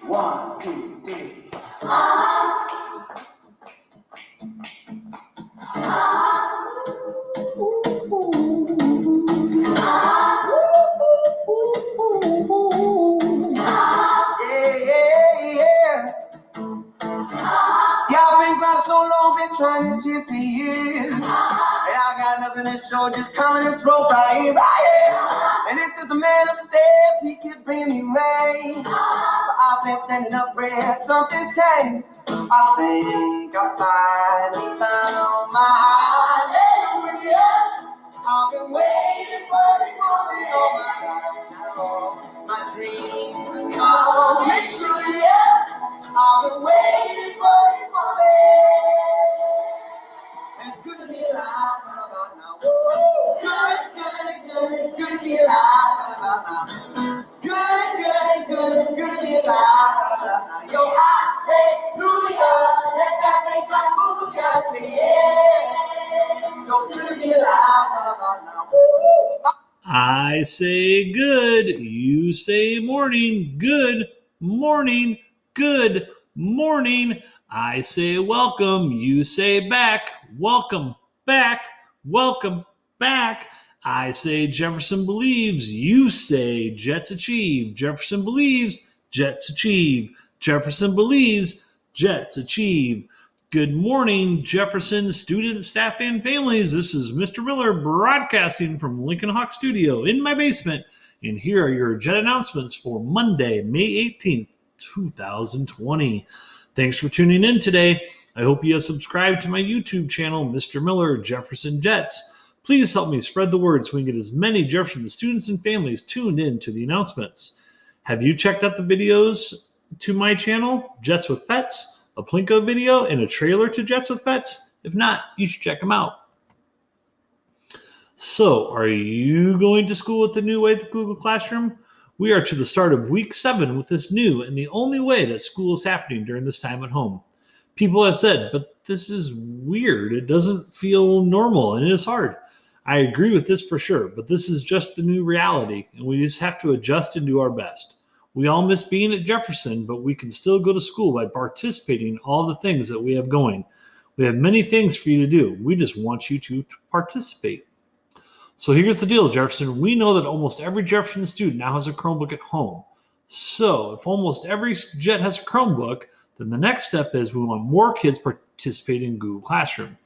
1, 2, 3. Y'all been gone so long, been trying this shit for years. And I got nothing to show, just coming this rope by here. And if there's a man upstairs, he can bring me rain. But I've been sending up prayers, something changed. I think I finally found my hallelujah. I've been waiting for this moment all my life now. My dreams are coming true, yeah. I've been waiting for this moment. And it's good to be alive, right about now. Woo! Good to be alive, right about now. Good to be alive, right about now. Yo, hallelujah, let that face like booyah, say yeah. Yo, good to be alive, right about now. Woo! I say good, you say morning, good morning, good morning. I say welcome, you say back, welcome back, welcome back. I say Jefferson believes, you say Jets achieve. Jefferson believes, Jets achieve. Jefferson believes, Jets achieve. Good morning, Jefferson students, staff, and families. This is Mr. Miller broadcasting from Lincoln Hawk Studio in my basement. And here are your Jet announcements for Monday, May 18th, 2020. Thanks for tuning in today. I hope you have subscribed to my YouTube channel, Mr. Miller Jefferson Jets. Please help me spread the word so we can get as many Jefferson students and families tuned in to the announcements. Have you checked out the videos to my channel, Jets with Pets? A Plinko video and a trailer to Jets with Pets? If not, you should check them out. So, are you going to school with the new way, the Google Classroom? We are to the start of week 7 with this new and the only way that school is happening during this time at home. People have said, but this is weird. It doesn't feel normal and it is hard. I agree with this for sure, but this is just the new reality and we just have to adjust and do our best. We all miss being at Jefferson, but we can still go to school by participating in all the things that we have going. We have many things for you to do. We just want you to participate. So here's the deal, Jefferson. We know that almost every Jefferson student now has a Chromebook at home. So if almost every Jet has a Chromebook, then the next step is we want more kids participating in Google Classroom.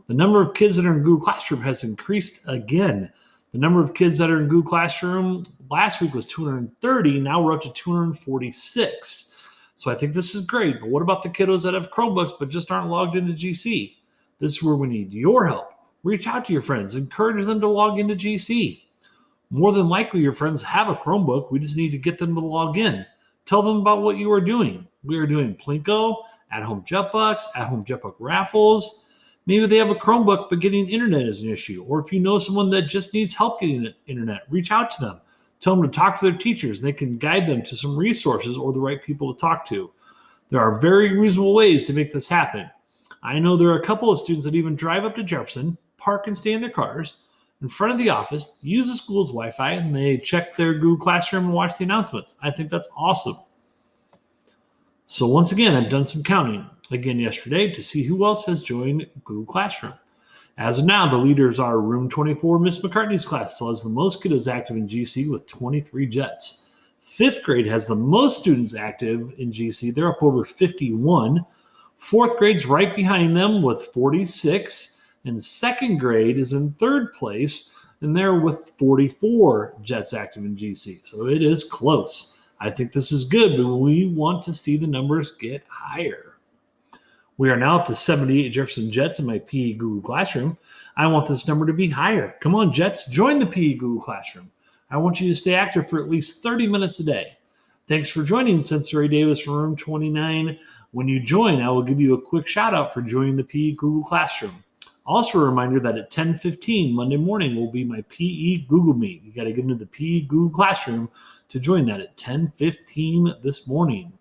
The number of kids that are in Google Classroom has increased again. The number of kids that are in Google Classroom last week was 230. Now we're up to 246. So I think this is great. But what about the kiddos that have Chromebooks but just aren't logged into GC? This is where we need your help. Reach out to your friends. Encourage them to log into GC. More than likely, your friends have a Chromebook. We just need to get them to log in. Tell them about what you are doing. We are doing Plinko, at-home JetBuck raffles. Maybe they have a Chromebook, but getting internet is an issue. Or if you know someone that just needs help getting internet, reach out to them. Tell them to talk to their teachers. They can guide them to some resources or the right people to talk to. There are very reasonable ways to make this happen. I know there are a couple of students that even drive up to Jefferson, park and stay in their cars in front of the office, use the school's Wi-Fi, and they check their Google Classroom and watch the announcements. I think that's awesome. So once again, I've done some counting again yesterday to see who else has joined Google Classroom. As of now, the leaders are Room 24, Miss McCartney's class still has the most kiddos active in GC with 23 Jets. 5th grade has the most students active in GC. They're up over 51. 4th grade's right behind them with 46. And 2nd grade is in 3rd place, and they're with 44 Jets active in GC. So it is close. I think this is good, but we want to see the numbers get higher. We are now up to 78 Jefferson Jets in my PE Google Classroom. I want this number to be higher. Come on, Jets, join the PE Google Classroom. I want you to stay active for at least 30 minutes a day. Thanks for joining Sensory Davis from Room 29. When you join, I will give you a quick shout out for joining the PE Google Classroom. Also a reminder that at 10:15 Monday morning will be my PE Google Meet. You got to get into the PE Google Classroom to join that at 10:15 this morning.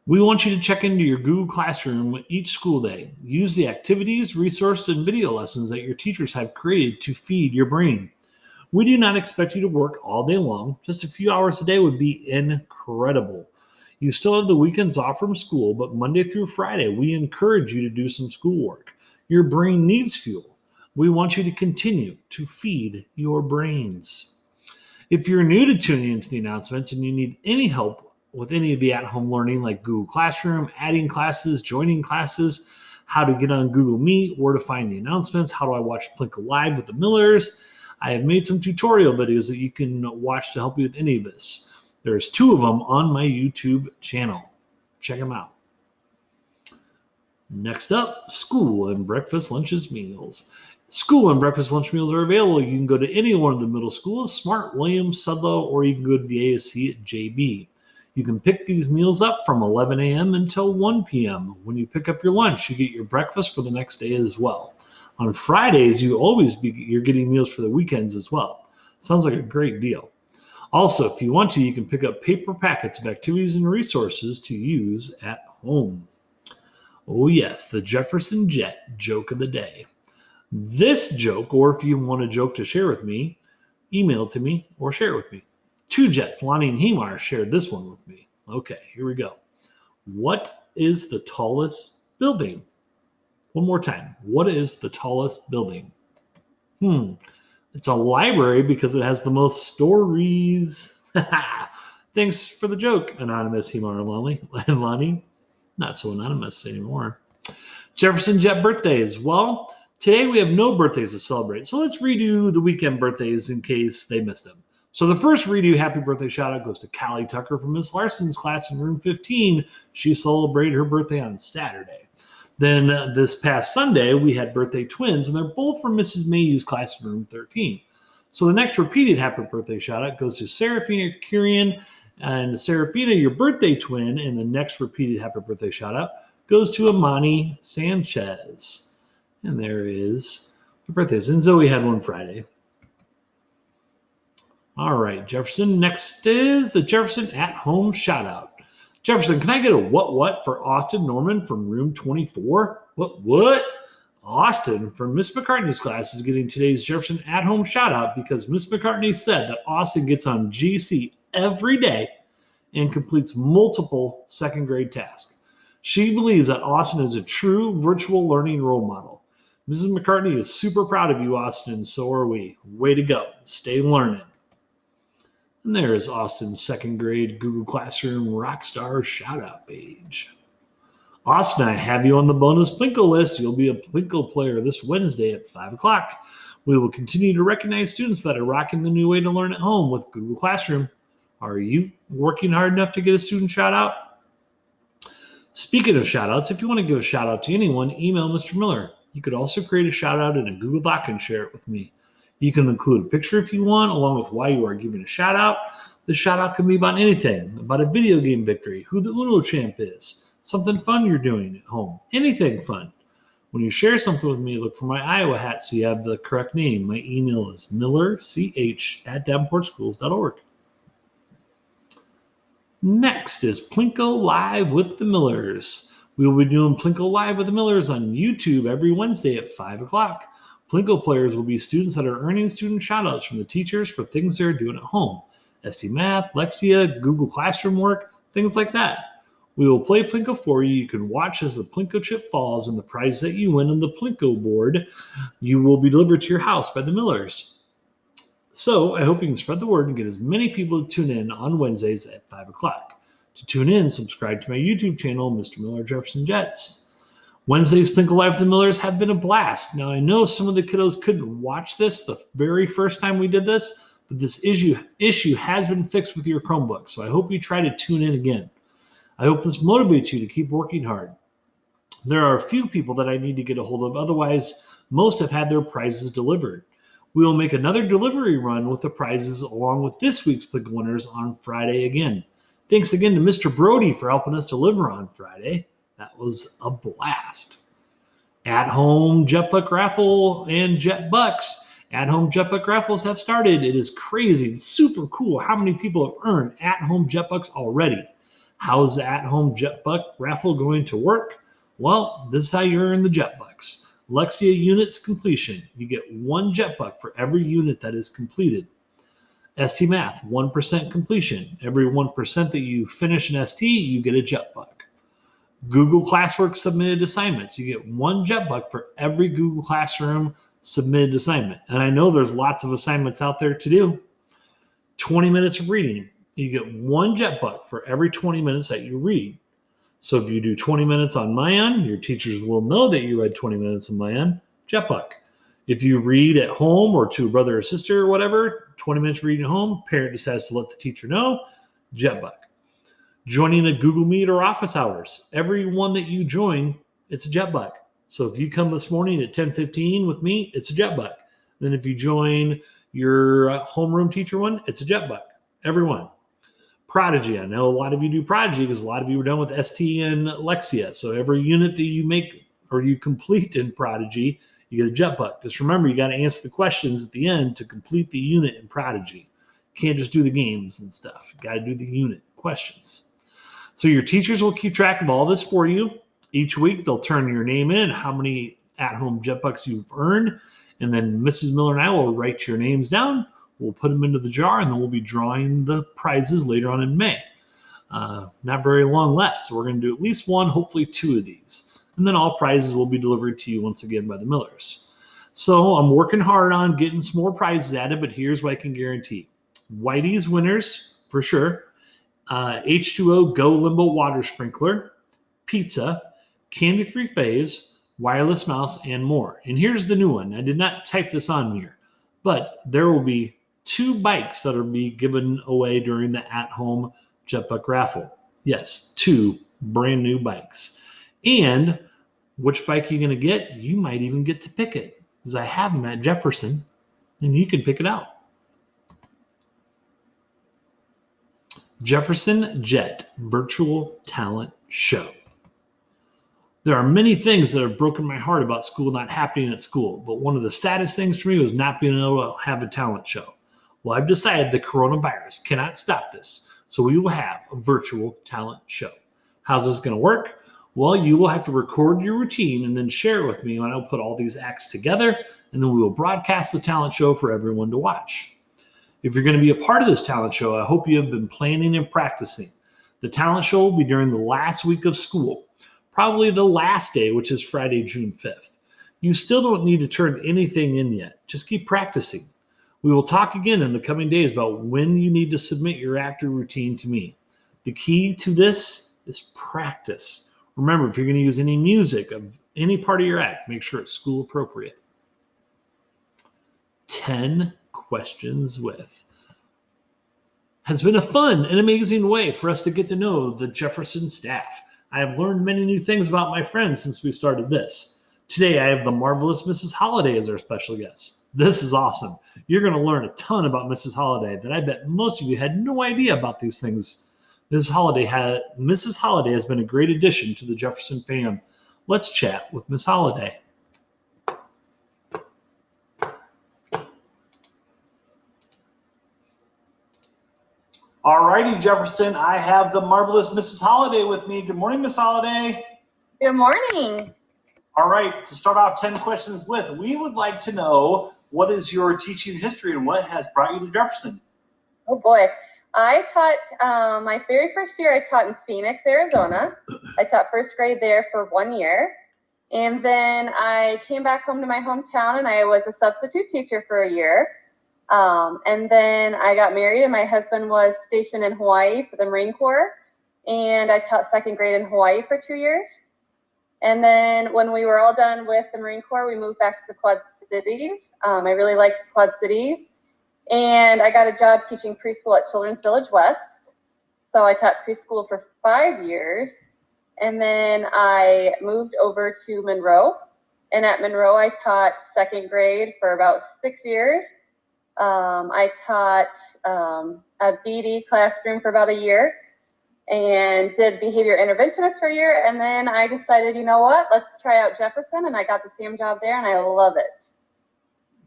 We want you to check into your Google Classroom each school day. Use the activities, resources, and video lessons that your teachers have created to feed your brain. We do not expect you to work all day long. Just a few hours a day would be incredible. incredible. You still have the weekends off from school, but Monday through Friday, we encourage you to do some schoolwork. Your brain needs fuel. We want you to continue to feed your brains. If you're new to tuning into the announcements and you need any help with any of the at-home learning like Google Classroom, adding classes, joining classes, how to get on Google Meet, where to find the announcements, how do I watch Plinko Live with the Millers, I have made some tutorial videos that you can watch to help you with any of this. There's 2 of them on my YouTube channel. Check them out. Next up, school and breakfast, lunches, meals. School and breakfast lunch meals are available. You can go to any one of the middle schools, Smart, Williams, Sudlow, or you can go to the ASC at JB. You can pick these meals up from 11 a.m. until 1 p.m. When you pick up your lunch, you get your breakfast for the next day as well. On Fridays, you're getting meals for the weekends as well. Sounds like a great deal. Also, if you want to, you can pick up paper packets of activities and resources to use at home. Oh yes, the Jefferson Jet Joke of the Day. This joke, or if you want a joke to share with me, email it to me or share it with me. 2 Jets, Lonnie and Hemar, shared this one with me. Okay, here we go. What is the tallest building? One more time. What is the tallest building? It's a library because it has the most stories. Thanks for the joke, anonymous Hemar and Lonnie. Not so anonymous anymore. Jefferson Jet Birthdays. Well, today we have no birthdays to celebrate, so let's redo the weekend birthdays in case they missed them. So the first redo happy birthday shout out goes to Callie Tucker from Miss Larson's class in room 15. She celebrated her birthday on Saturday. Then this past Sunday, we had birthday twins, and they're both from Mrs. Mayhew's class in room 13. So the next repeated happy birthday shout out goes to Serafina Kurian. And Serafina, your birthday twin, and the next repeated happy birthday shout out goes to Amani Sanchez. And there is the birthdays. And Zoe had one Friday. All right, Jefferson. Next is the Jefferson at-home shout-out. Jefferson, can I get a what for Austin Norman from room 24? What? Austin from Miss McCartney's class is getting today's Jefferson at-home shout-out because Miss McCartney said that Austin gets on GC every day and completes multiple second-grade tasks. She believes that Austin is a true virtual learning role model. Mrs. McCartney is super proud of you, Austin, and so are we. Way to go. Stay learning. And there is Austin's second grade Google Classroom Rockstar shout-out page. Austin, I have you on the bonus Plinko list. You'll be a Plinko player this Wednesday at 5 o'clock. We will continue to recognize students that are rocking the new way to learn at home with Google Classroom. Are you working hard enough to get a student shout-out? Speaking of shout-outs, if you want to give a shout-out to anyone, email Mr. Miller. You could also create a shout-out in a Google Doc and share it with me. You can include a picture if you want, along with why you are giving a shout-out. The shout-out can be about anything, about a video game victory, who the Uno champ is, something fun you're doing at home, anything fun. When you share something with me, look for my Iowa hat so you have the correct name. My email is millerch@davenportschools.org. Next is Plinko Live with the Millers. We will be doing Plinko Live with the Millers on YouTube every Wednesday at 5 o'clock. Plinko players will be students that are earning student shout-outs from the teachers for things they're doing at home. ST Math, Lexia, Google Classroom work, things like that. We will play Plinko for you. You can watch as the Plinko chip falls and the prize that you win on the Plinko board you will be delivered to your house by the Millers. So I hope you can spread the word and get as many people to tune in on Wednesdays at 5 o'clock. To tune in, subscribe to my YouTube channel, Mr. Miller Jefferson Jets. Wednesday's Plinko Live with the Millers have been a blast. Now, I know some of the kiddos couldn't watch this the very first time we did this, but this issue has been fixed with your Chromebook, so I hope you try to tune in again. I hope this motivates you to keep working hard. There are a few people that I need to get a hold of, otherwise most have had their prizes delivered. We will make another delivery run with the prizes along with this week's Plinko winners on Friday again. Thanks again to Mr. Brody for helping us deliver on Friday. That was a blast. At-home Jetbuck raffle and Jetbucks. At-home Jetbuck raffles have started. It is crazy and super cool how many people have earned at-home Jetbucks already. How's the at-home Jetbuck raffle going to work? Well, this is how you earn the Jetbucks. Lexia units completion. You get 1 Jetbuck for every unit that is completed. ST Math, 1% completion. Every 1% that you finish an ST, you get a Jet Buck. Google Classwork submitted assignments. You get 1 Jet Buck for every Google Classroom submitted assignment. And I know there's lots of assignments out there to do. 20 minutes of reading. You get 1 Jet Buck for every 20 minutes that you read. So if you do 20 minutes on Mayan, your teachers will know that you read 20 minutes on Mayan, Jet Buck. If you read at home or to a brother or sister or whatever, 20 minutes reading at home, parent just has to let the teacher know, Jet Buck. Joining a Google Meet or office hours. Every one that you join, it's a Jet Buck. So if you come this morning at 10:15 with me, it's a Jet Buck. Then if you join your homeroom teacher one, it's a Jet Buck. Everyone. Prodigy. I know a lot of you do Prodigy because a lot of you were done with ST and Lexia. So every unit that you make or you complete in Prodigy, you get a Jet Buck. Just remember, you got to answer the questions at the end to complete the unit in Prodigy. You can't just do the games and stuff. You got to do the unit questions. So your teachers will keep track of all this for you. Each week, they'll turn your name in, how many at-home Jet Bucks you've earned, and then Mrs. Miller and I will write your names down. We'll put them into the jar, and then we'll be drawing the prizes later on in May. Not very long left, so we're going to do at least 1, hopefully 2 of these. And then all prizes will be delivered to you once again by the Millers. So I'm working hard on getting some more prizes added, but here's what I can guarantee. Whitey's winners, for sure. H2O Go Limbo Water Sprinkler, pizza, Candy 3 Phase, wireless mouse, and more. And here's the new one. I did not type this on here, but there will be 2 bikes that will be given away during the at-home Jet Buck raffle. Yes, 2 brand new bikes. And which bike you're going to get, you might even get to pick it because I have them at Jefferson, and you can pick it out. Jefferson Jet Virtual Talent Show. There are many things that have broken my heart about school not happening at school, but one of the saddest things for me was not being able to have a talent show. Well, I've decided the coronavirus cannot stop this, so we will have a virtual talent show. How's this going to work? Well, you will have to record your routine and then share it with me, and I'll put all these acts together, and then we will broadcast the talent show for everyone to watch. If you're going to be a part of this talent show, I hope you have been planning and practicing. The talent show will be during the last week of school, probably the last day, which is Friday, June 5th. You still don't need to turn anything in yet. Just keep practicing. We will talk again in the coming days about when you need to submit your act or routine to me. The key to this is practice. Remember, if you're going to use any music of any part of your act, make sure it's school appropriate. 10 questions with has been a fun and amazing way for us to get to know the Jefferson staff. I have learned many new things about my friends since we started this. Today, I have the marvelous Mrs. Holliday as our special guest. This is awesome. You're going to learn a ton about Mrs. Holliday that I bet most of you had no idea about these things. Mrs. Holliday has been a great addition to the Jefferson fam. Let's chat with Miss Holliday. All righty, Jefferson. I have the marvelous Mrs. Holliday with me. Good morning, Miss Holliday. Good morning. All right, to start off 10 questions with, we would like to know what is your teaching history and what has brought you to Jefferson? Oh boy. I taught, my very first year I taught in Phoenix, Arizona. I taught first grade there for 1 year. And then I came back home to my hometown and I was a substitute teacher for a year. And then I got married and my husband was stationed in Hawaii for the Marine Corps. And I taught second grade in Hawaii for 2 years. And then when we were all done with the Marine Corps, we moved back to the Quad Cities. I really liked the Quad Cities. And I got a job teaching preschool at Children's Village West. So I taught preschool for 5 years. And then I moved over to Monroe. And at Monroe, I taught second grade for about 6 years. I taught a BD classroom for about a year and did behavior interventionist for a year. And then I decided, you know what, let's try out Jefferson. And I got the same job there and I love it.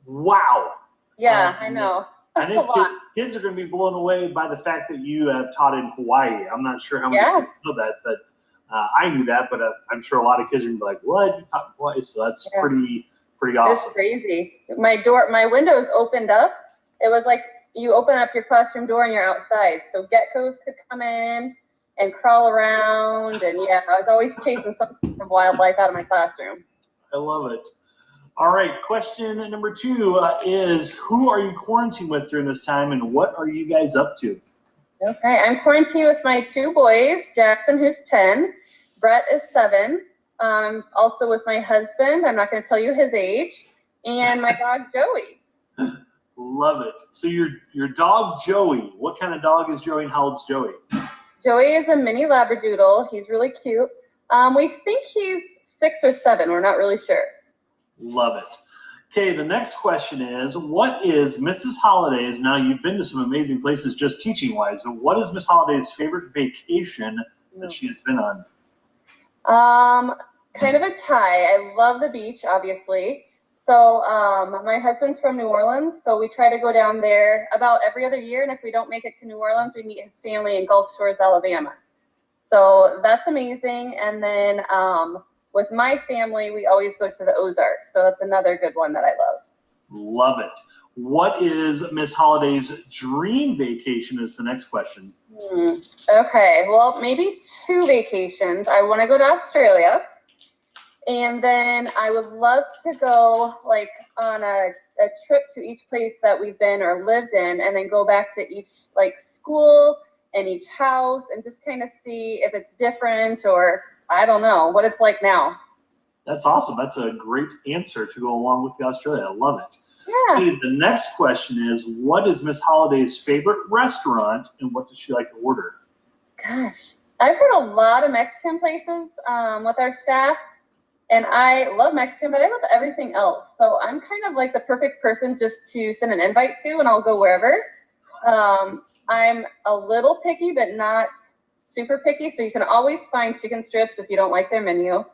Wow. Yeah, I know. I think kids are going to be blown away by the fact that you have taught in Hawaii. I'm not sure how many people know that, but I knew that, but I'm sure a lot of kids are going to be like, what? You taught in Hawaii? So that's pretty awesome. It's crazy. My windows opened up. It was like you open up your classroom door and you're outside. So geckos could come in and crawl around. And yeah, I was always chasing some sort of wildlife out of my classroom. I love it. All right, question number 2 is, who are you quarantined with during this time, and what are you guys up to? Okay, I'm quarantined with my 2 boys, Jackson, who's 10, Brett is 7. Also with my husband, I'm not going to tell you his age, and my dog, Joey. Love it. So your dog, Joey, what kind of dog is Joey, and how old's Joey? Joey is a mini Labradoodle. He's really cute. We think he's 6 or 7. We're not really sure. Love it. Okay, the next question is, what is Mrs. Holliday's, now you've been to some amazing places just teaching-wise, but what is Miss Holliday's favorite vacation that she has been on? Kind of a tie. I love the beach, obviously. So my husband's from New Orleans, so we try to go down there about every other year, and if we don't make it to New Orleans, we meet his family in Gulf Shores, Alabama. So that's amazing. And then with my family, we always go to the Ozarks, so that's another good one that I love. Love it. What is Miss Holliday's dream vacation is the next question. Okay, well, maybe 2 vacations. I want to go to Australia, and then I would love to go like on a trip to each place that we've been or lived in, and then go back to each like school and each house and just kind of see if it's different, or I don't know what it's like now. That's awesome. That's a great answer to go along with the Australia. I love it. Yeah. Okay, the next question is, what is Miss Holliday's favorite restaurant, and what does she like to order? Gosh, I've heard a lot of Mexican places with our staff, and I love Mexican, but I love everything else. So I'm kind of like the perfect person just to send an invite to, and I'll go wherever. I'm a little picky, but not super picky, so you can always find chicken strips if you don't like their menu.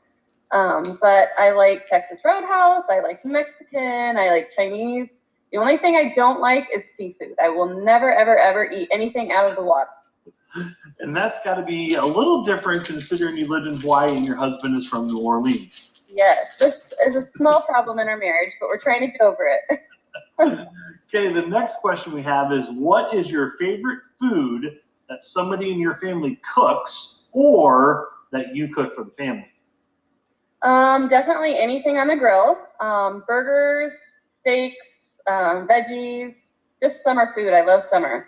But I like Texas Roadhouse, I like Mexican, I like Chinese. The only thing I don't like is seafood. I will never, ever, ever eat anything out of the water. And that's got to be a little different considering you lived in Hawaii and your husband is from New Orleans. Yes, this is a small problem in our marriage, but we're trying to get over it. Okay, the next question we have is, what is your favorite food that somebody in your family cooks or that you cook for the family? Definitely anything on the grill. Burgers, steaks, veggies, just summer food. I love summer.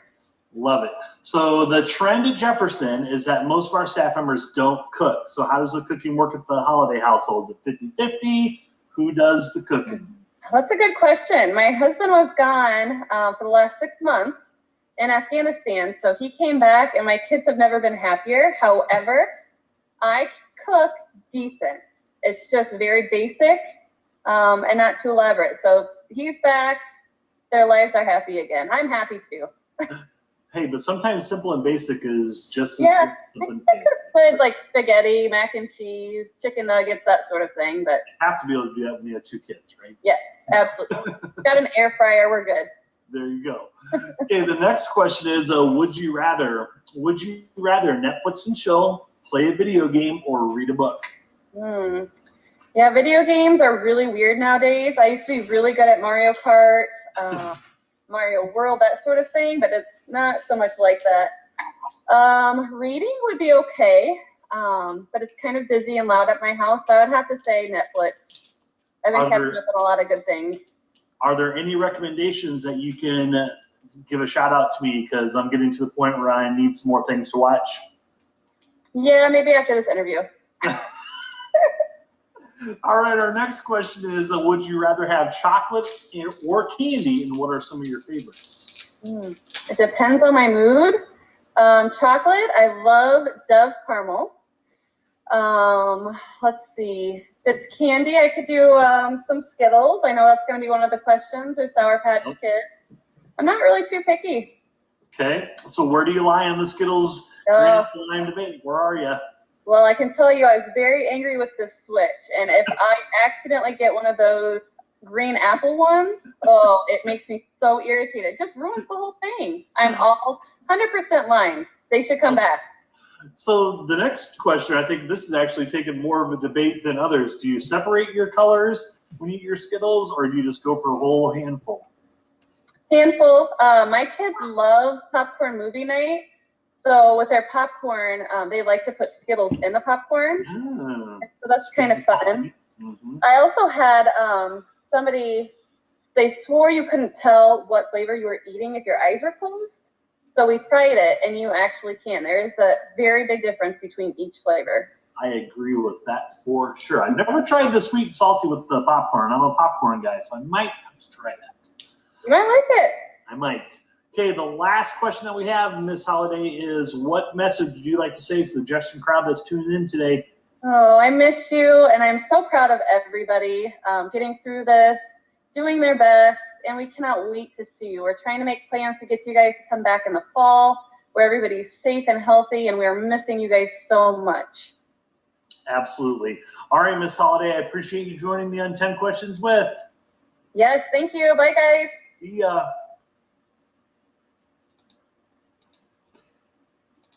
Love it. So the trend at Jefferson is that most of our staff members don't cook. So how does the cooking work at the Holliday household? Is it 50-50? Who does the cooking? That's a good question. My husband was gone for the last 6 months in Afghanistan, so he came back, and my kids have never been happier. However, I cook decent. It's just very basic and not too elaborate. So he's back. Their lives are happy again. I'm happy too. Hey, but sometimes simple and basic is just yeah. something. Good, like spaghetti, mac and cheese, chicken nuggets, that sort of thing. But you have to be able to do that when you have 2 kids, right? Yes, absolutely. Got an air fryer. We're good. There you go. Okay, the next question is, would you rather Netflix and chill, play a video game, or read a book? Yeah, video games are really weird nowadays. I used to be really good at Mario Kart, Mario World, that sort of thing, but it's not so much like that. Reading would be okay, but it's kind of busy and loud at my house, so I would have to say Netflix. I've been catching up on a lot of good things. Are there any recommendations that you can give a shout out to me, because I'm getting to the point where I need some more things to watch? Yeah, maybe after this interview. All right, our next question is, would you rather have chocolate or candy, and what are some of your favorites? It depends on my mood. Chocolate, I love Dove Caramel. Let's see. If it's candy, I could do some Skittles. I know that's going to be one of the questions, or Sour Patch Kids. I'm not really too picky. Okay, so where do you lie on the Skittles line debate? Where are you? Well, I can tell you I was very angry with this Switch, and if I accidentally get one of those green apple ones, oh, it makes me so irritated. It just ruins the whole thing. I'm all 100% lying. They should come back. So the next question, I think this is actually taking more of a debate than others. Do you separate your colors when you eat your Skittles, or do you just go for a whole handful? Handful. My kids love popcorn movie night. So with their popcorn, they like to put Skittles in the popcorn. So that's kind of fun. Mm-hmm. I also had somebody, they swore you couldn't tell what flavor you were eating if your eyes were closed. So we tried it, and you actually can. There is a very big difference between each flavor. I agree with that for sure. I've never tried the sweet and salty with the popcorn. I'm a popcorn guy, so I might have to try that. You might like it. I might. Okay, the last question that we have, Miss Holliday, is what message would you like to say to the Jefferson crowd that's tuning in today? Oh, I miss you, and I'm so proud of everybody getting through this, doing their best, and we cannot wait to see you. We're trying to make plans to get you guys to come back in the fall where everybody's safe and healthy, and we are missing you guys so much. Absolutely. All right, Miss Holliday, I appreciate you joining me on 10 Questions With. Yes, thank you. Bye, guys. See ya.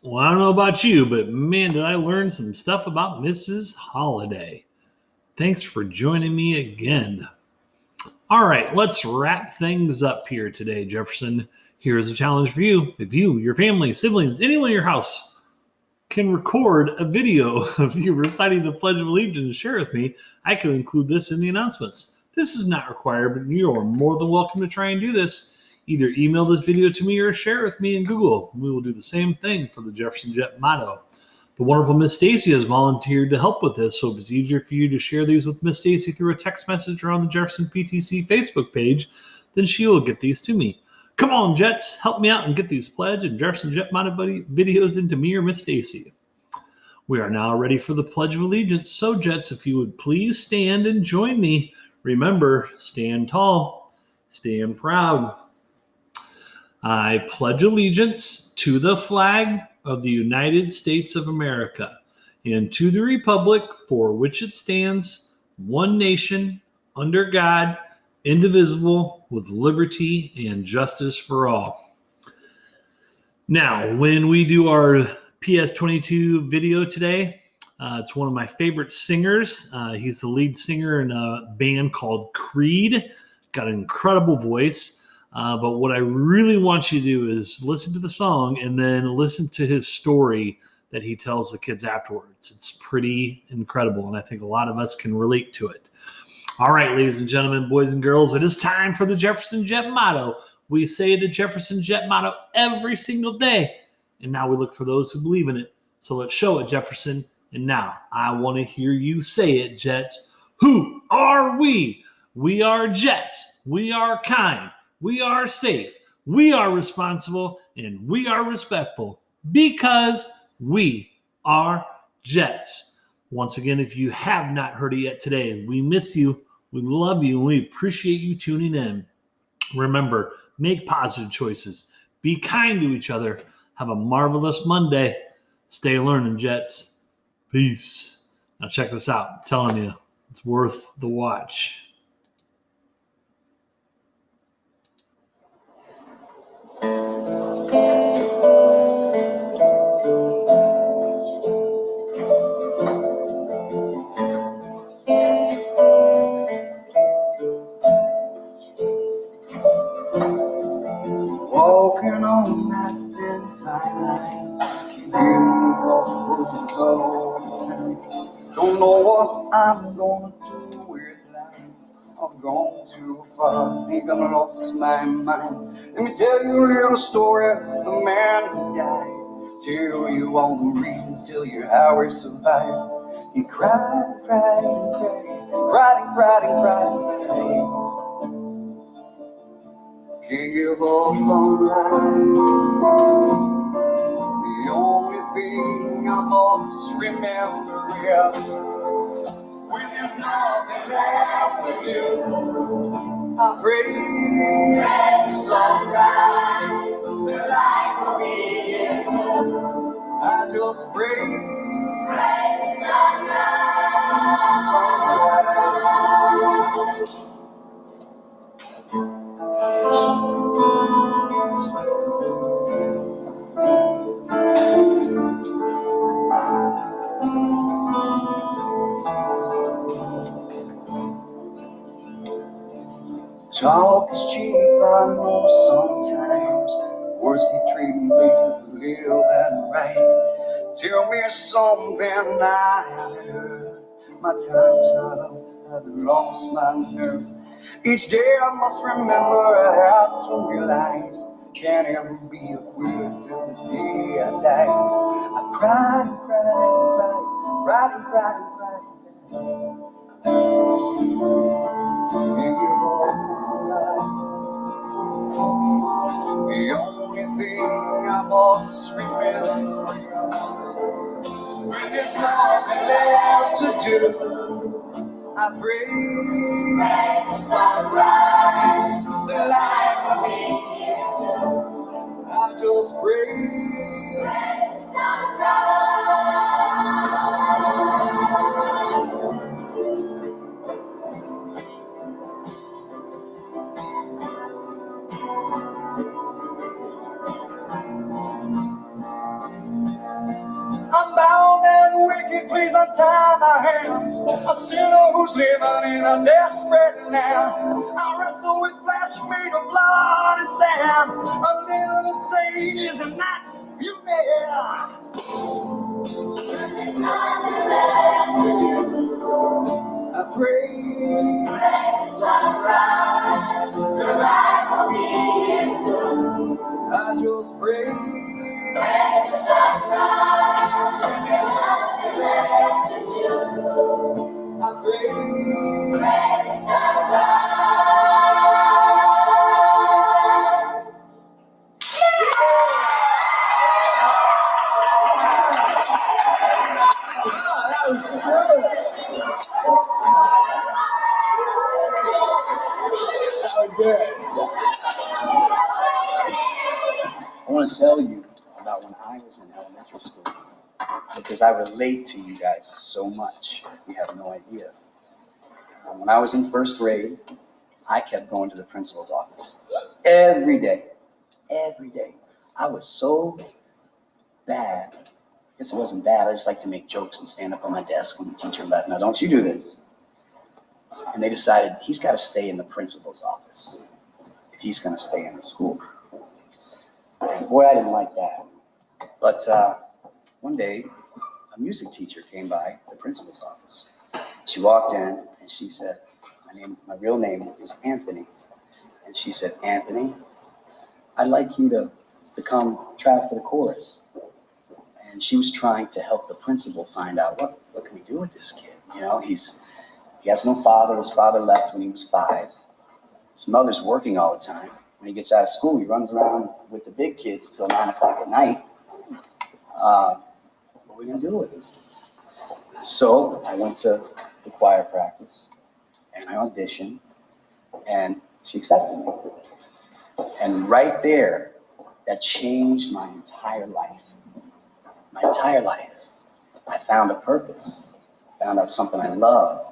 Well, I don't know about you, but man, did I learn some stuff about Mrs. Holliday. Thanks for joining me again. All right, let's wrap things up here today, Jefferson. Here's a challenge for you. If you, your family, siblings, anyone in your house can record a video of you reciting the Pledge of Allegiance and share with me, I can include this in the announcements. This is not required, but you are more than welcome to try and do this. Either email this video to me or share it with me in Google. We will do the same thing for the Jefferson Jet motto. The wonderful Miss Stacy has volunteered to help with this, so if it's easier for you to share these with Miss Stacy through a text message or on the Jefferson PTC Facebook page, then she will get these to me. Come on, Jets, help me out and get these Pledge and Jefferson Jet motto videos into me or Miss Stacy. We are now ready for the Pledge of Allegiance. So, Jets, if you would please stand and join me. Remember, stand tall, stand proud. I pledge allegiance to the flag of the United States of America and to the republic for which it stands, one nation, under God, indivisible, with liberty and justice for all. Now, when we do our PS22 video today, it's one of my favorite singers. He's the lead singer in a band called Creed. Got an incredible voice. But what I really want you to do is listen to the song and then listen to his story that he tells the kids afterwards. It's pretty incredible, and I think a lot of us can relate to it. All right, ladies and gentlemen, boys and girls, it is time for the Jefferson Jet motto. We say the Jefferson Jet motto every single day, and now we look for those who believe in it. So let's show it, Jefferson. And now I want to hear you say it, Jets. Who are we? We are Jets. We are kind. We are safe. We are responsible. And we are respectful because we are Jets. Once again, if you have not heard it yet today, we miss you. We love you. And we appreciate you tuning in. Remember, make positive choices. Be kind to each other. Have a marvelous Monday. Stay learning, Jets. Peace. Now check this out. I'm telling you, it's worth the watch. Walking on that thin fine line, keep getting crossroads all the time. Don't know what I'm gonna do with life. I've gone too far, think I've lost my mind. Let me tell you a little story of the man who died. Tell you all the reasons, tell you how he survived. He cried, cried, and cried, cried and cried and cried and cried. Can't give up on life. The only thing I must remember is when there's nothing left to do, I pray every sunrise, the light will be here soon. I just pray every sunrise. Talk is cheap. I know sometimes words keep trading places a little bit right. Tell me something I haven't heard. My time's not up, I've lost my nerve. Each day I must remember I have to realize can't ever be a quitter till the day I die. I cried and cried and cried, cried and cried and cried. Can't give up my life. The only thing I must remember is when there's nothing left to do, I pray the sunrise, the light will be here soon. I just pray the sunrise. I'm bound and wicked, please untie my hands. A sinner who's living in a desperate land. I wrestle with flesh made of blood and sand. A little sage is not you there. There's nothing left to do. I pray the sunrise, the light will be here soon. I just pray the sunrise, there's nothing left to do. I pray the sunrise. That was good. That was good. I want to tell you about when I was in elementary school because I relate to you guys so much. You have no idea. When I was in first grade, I kept going to the principal's office every day. Every day. I was so bad. I guess it wasn't bad. I just like to make jokes and stand up on my desk when the teacher left. Now, don't you do this. And they decided he's got to stay in the principal's office if he's going to stay in the school. And boy, I didn't like that. But one day, a music teacher came by the principal's office. She walked in and she said, my real name is Anthony. And she said, Anthony, I'd like you to come try out for the chorus. And she was trying to help the principal find out what can we do with this kid? You know, he has no father. His father left when he was 5. His mother's working all the time. When he gets out of school, he runs around with the big kids till 9 o'clock at night. What are we gonna do with him? So I went to the choir practice and I auditioned and she accepted me. And right there, that changed my entire life. My entire life. I found a purpose. I found out something I loved.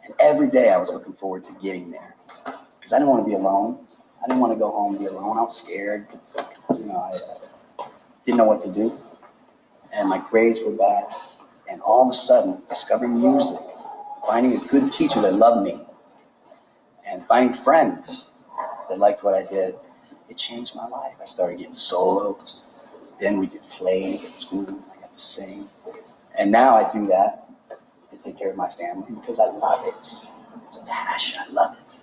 And every day I was looking forward to getting there. Because I didn't want to be alone. I didn't want to go home and be alone. I was scared. You know, I didn't know what to do. And my grades were bad. And all of a sudden, discovering music, finding a good teacher that loved me, and finding friends that liked what I did, it changed my life. I started getting solos. Then we did plays at school. I got to sing. And now I do that to take care of my family because I love it. It's a passion. I love it.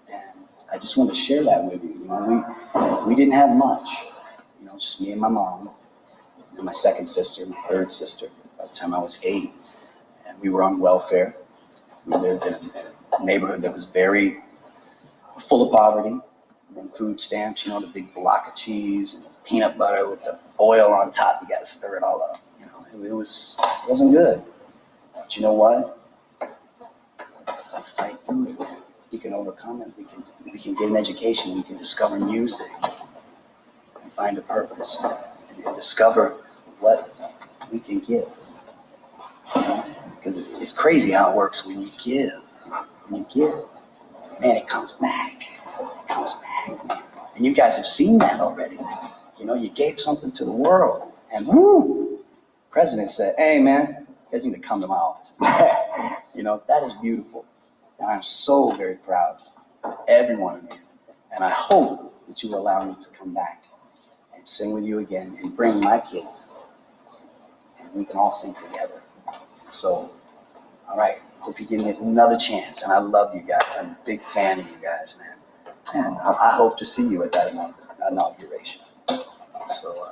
And I just want to share that with you. You know, we didn't have much. You know, just me and my mom and my second sister, my third sister. By the time I was 8, and we were on welfare. We lived in a neighborhood that was very full of poverty. And food stamps, you know, the big block of cheese and peanut butter with the oil on top. You got to stir it all up. You know, it wasn't good. But you know what? We fight through it. We can overcome it. We can get an education. We can discover music and find a purpose and discover what we can give. You know? Because it's crazy how it works when you give. When you give, man, it comes back. It comes back. And you guys have seen that already. You know, you gave something to the world. And woo! The president said, hey, man, you guys need to come to my office. You know, that is beautiful. And I'm so very proud of every one of you. And I hope that you will allow me to come back and sing with you again and bring my kids. And we can all sing together. So, all right. Hope you give me another chance. And I love you guys. I'm a big fan of you guys, man. And I hope to see you at that inauguration. So,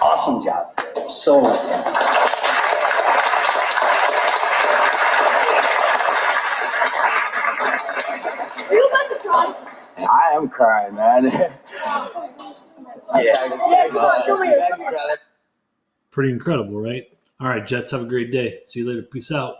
awesome job today. So, Are you about to cry? I am crying, man. Pretty incredible, right? All right, Jets, have a great day. See you later. Peace out.